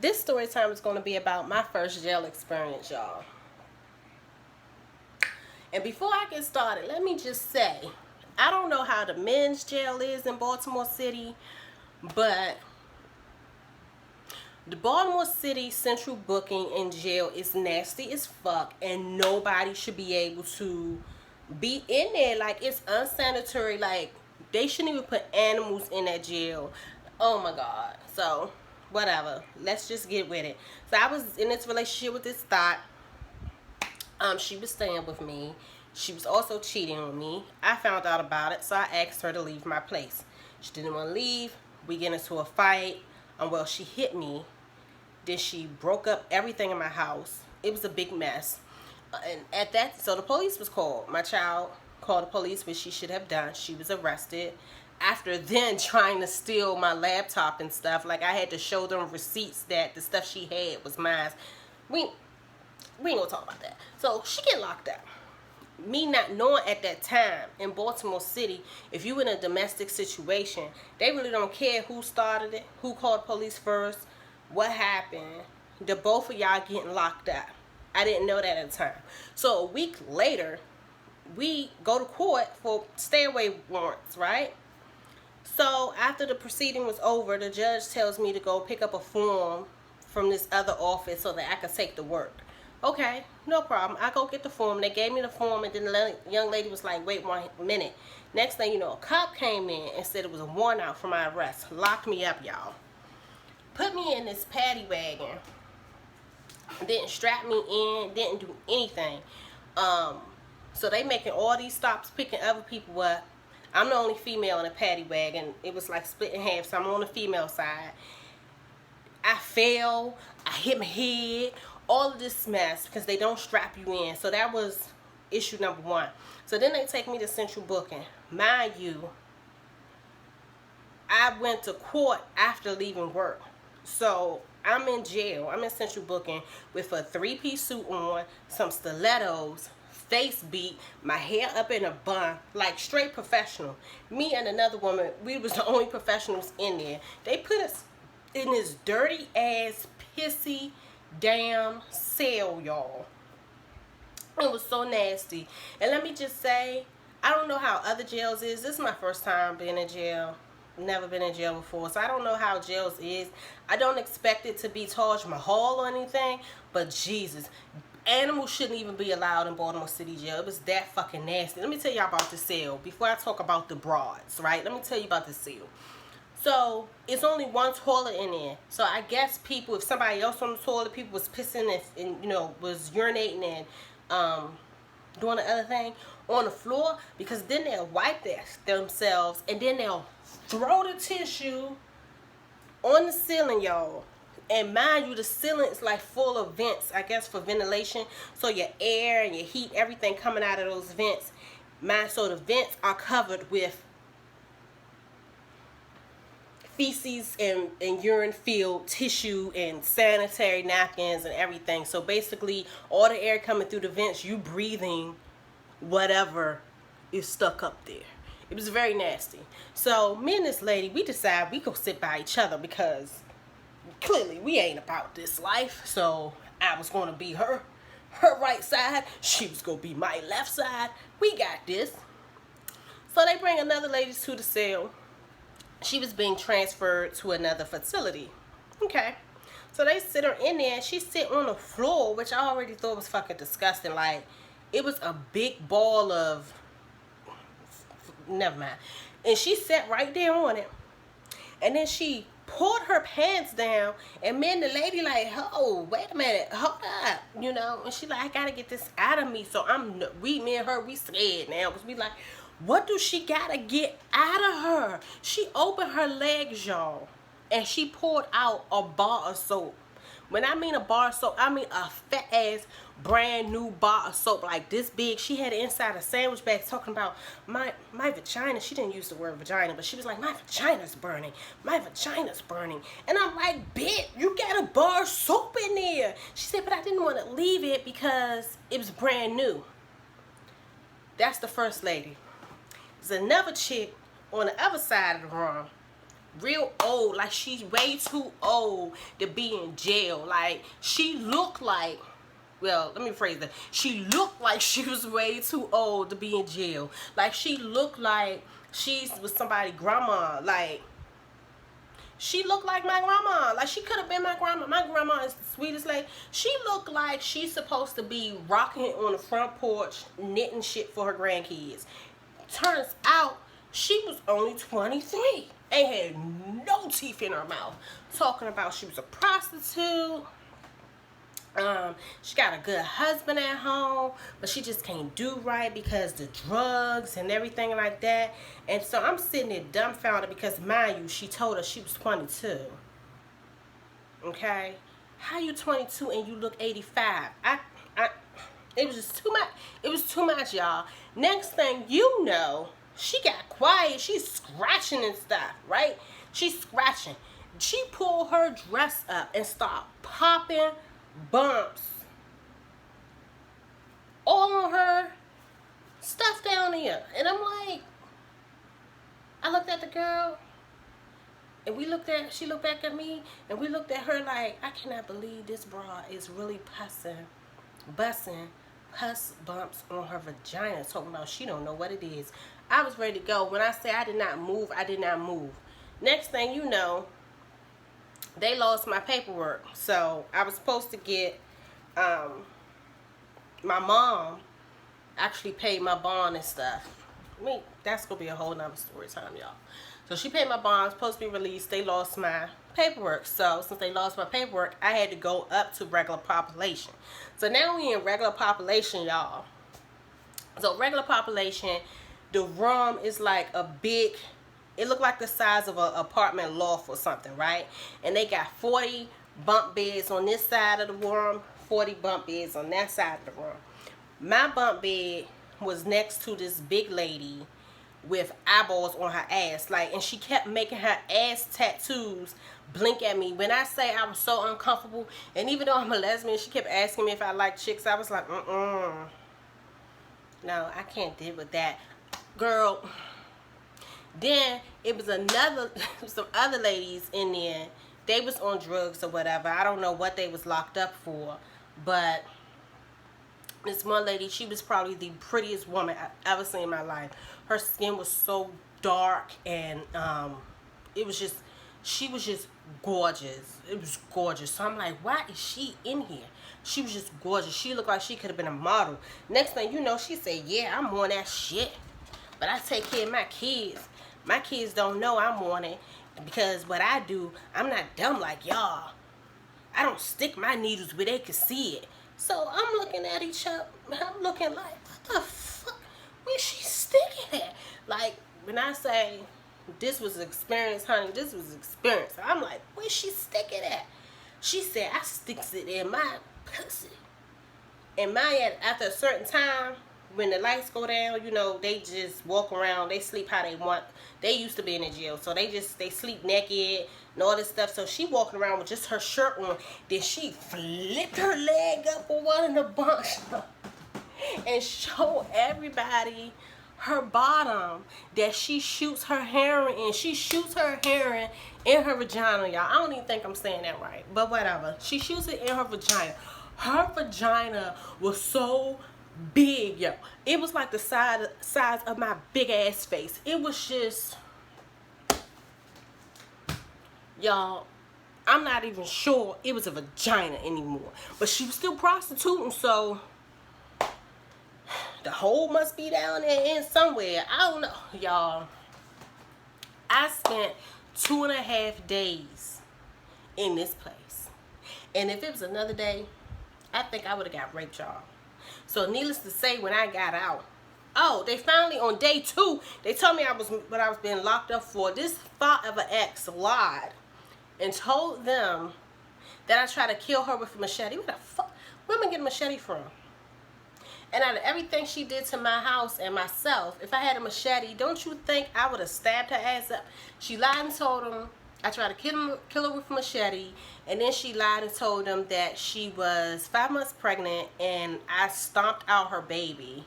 This story time is going to be about my first jail experience, y'all. And before I get started, let me just say, I don't know how the men's jail is in Baltimore City, but the Baltimore City Central Booking in jail is nasty as fuck, and nobody should be able to be in there. Like, it's unsanitary. Like, they shouldn't even put animals in that jail. Oh my god. So, whatever. Let's just get with it. So, I was in this relationship with this thought. She was staying with me. She was also cheating on me. I found out about it, so I asked her to leave my place. She didn't want to leave. We get into a fight. Well, she hit me. Then she broke up everything in my house. It was a big mess. And at that, so the police was called. My child called the police, which she should have done. She was arrested. After then trying to steal my laptop and stuff, like I had to show them receipts that the stuff she had was mine. We ain't gonna talk about that. So she get locked up. Me not knowing at that time in Baltimore City, if you in a domestic situation, they really don't care who started it, who called police first, what happened. The both of y'all getting locked up. I didn't know that at the time. So a week later, we go to court for stay away warrants, right? So after the proceeding was over, the judge tells me to go pick up a form from this other office so that I could take the work. Okay, no problem. I go get the form. They gave me the form, and then the young lady was like, wait 1 minute. Next thing you know, a cop came in and said it was a warrant out for my arrest. Locked me up, y'all. Put me in this paddy wagon. Didn't strap me in. Didn't do anything. So they making all these stops, picking other people up. I'm the only female in a paddy wagon. It was like split in half, so I'm on the female side. I fell. I hit my head. All of this mess because they don't strap you in. So that was issue number 1. So then they take me to Central Booking. Mind you, I went to court after leaving work. So I'm in jail. I'm in Central Booking with a 3-piece suit on, some stilettos, face beat, my hair up in a bun, like straight professional. Me and another woman, we was the only professionals in there. They put us in this dirty ass, pissy, damn cell, y'all. It was so nasty. And let me just say, I don't know how other jails is. This is my first time being in jail. Never been in jail before, so I don't know how jails is. I don't expect it to be Taj Mahal or anything, but Jesus, animals shouldn't even be allowed in Baltimore City jail. It was that fucking nasty. Let me tell y'all about the cell before I talk about the broads, right? Let me tell you about the cell. So, it's only one toilet in there. So, I guess people, if somebody else on the toilet, people was pissing and you know, was urinating and doing the other thing on the floor, because then they'll wipe themselves and then they'll throw the tissue on the ceiling, y'all. And mind you, the ceiling is like full of vents, I guess, for ventilation. So, your air and your heat, everything coming out of those vents. So, the vents are covered with feces and urine filled tissue and sanitary napkins and everything. So basically all the air coming through the vents, you breathing whatever is stuck up there. It was very nasty. So me and this lady, we decide we go sit by each other because clearly we ain't about this life. So I was going to be her right side, she was going to be my left side. We got this. So they bring another lady to the cell. She was being transferred to another facility. Okay. So they sit her in there and she sit on the floor, which I already thought was fucking disgusting. Like, it was a big ball of, never mind. And she sat right there on it. And then she pulled her pants down, and then the lady like, oh, wait a minute, hold up, you know. And she like, I gotta get this out of me. So me and her, we scared now, because we like, what do she gotta get out of her? She opened her legs, y'all, and she pulled out a bar of soap. When I mean a bar of soap, I mean a fat ass brand new bar of soap like this big. She had it inside a sandwich bag talking about my vagina. She didn't use the word vagina, but she was like, my vagina's burning. My vagina's burning. And I'm like, bitch, you got a bar of soap in there. She said, but I didn't want to leave it because it was brand new. That's the first lady. There's another chick on the other side of the room. real old. Like, she's way too old to be in jail. Like, she looked like, well, let me phrase that. She looked like she was way too old to be in jail. Like, she looked like she was somebody's grandma. Like, she looked like my grandma. Like, she could have been my grandma. My grandma is the sweetest lady. She looked like she's supposed to be rocking on the front porch, knitting shit for her grandkids. Turns out, she was only 23 and had no teeth in her mouth. Talking about she was a prostitute. She got a good husband at home, but she just can't do right because the drugs and everything like that. And so I'm sitting there dumbfounded because, mind you, she told us she was 22. Okay? How you 22 and you look 85? It was just too much. It was too much, y'all. Next thing you know, she got quiet. She's scratching and stuff, right? She's scratching. She pulled her dress up and started popping bumps all on her stuff down here. And I'm like, I looked at the girl, and she looked back at me, and we looked at her like, I cannot believe this broad is really busting pus bumps on her vagina, talking about she don't know what it is. I was ready to go. When I say I did not move, I did not move. Next thing you know, they lost my paperwork. So I was supposed to get, my mom actually paid my bond and stuff. I mean, that's going to be a whole nother story time, y'all. So she paid my bond, supposed to be released. They lost my paperwork. So since they lost my paperwork, I had to go up to regular population. So now we in regular population, y'all. So regular population, the room is like a big, it looked like the size of an apartment loft or something, right? And they got 40 bunk beds on this side of the room, 40 bunk beds on that side of the room. My bunk bed was next to this big lady with eyeballs on her ass, like, and she kept making her ass tattoos blink at me. When I say I was so uncomfortable, and even though I'm a lesbian, she kept asking me if I like chicks. I was like, no, I can't deal with that, girl. Then it was some other ladies in there. They was on drugs or whatever. I don't know what they was locked up for, but this one lady, she was probably the prettiest woman I've ever seen in my life. Her skin was so dark, and she was just gorgeous. It was gorgeous. So I'm like, why is she in here? She was just gorgeous. She looked like she could have been a model. Next thing you know, she said, yeah, I'm on that shit, but I take care of my kids. My kids don't know I'm on it, because what I do, I'm not dumb like y'all. I don't stick my needles where they can see it. So I'm looking at each other. I'm looking like, what the fuck? Where's she sticking at? Like, when I say this was experience, honey, this was experience. I'm like, where's she sticking at? She said, I sticks it in my pussy. And after a certain time, when the lights go down, you know, they just walk around. They sleep how they want. They used to be in the jail, so they sleep naked and all this stuff. So she walking around with just her shirt on. Then she flipped her leg up on one of the bunks and show everybody her bottom that she shoots her heroin in. She shoots her heroin in her vagina, y'all. I don't even think I'm saying that right, but whatever. She shoots it in her vagina. Her vagina was so big, yo. It was like the size of my big ass face. It was just, y'all, I'm not even sure it was a vagina anymore. But she was still prostituting, so the hole must be down there in somewhere. I don't know, y'all. I spent 2.5 days in this place. And if it was another day, I think I would have got raped, y'all. So needless to say, when I got out, oh, they finally, on day 2, they told me what I was being locked up for. This thought of an ex lied and told them that I tried to kill her with a machete. Where the fuck? Where am I getting a machete from? And out of everything she did to my house and myself, if I had a machete, don't you think I would have stabbed her ass up? She lied and told them I tried to kill her with a machete, and then she lied and told them that she was 5 months pregnant and I stomped out her baby.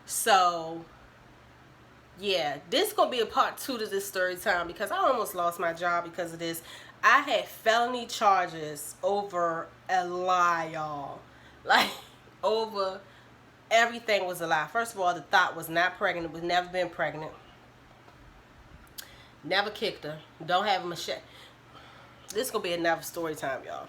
So yeah, this gonna be a part 2 to this story time because I almost lost my job because of this. I had felony charges over a lie, y'all. Like, over everything was a lie. First of all, the thought was not pregnant, was never been pregnant. Never kicked her. Don't have a machete. This gonna be another story time, y'all.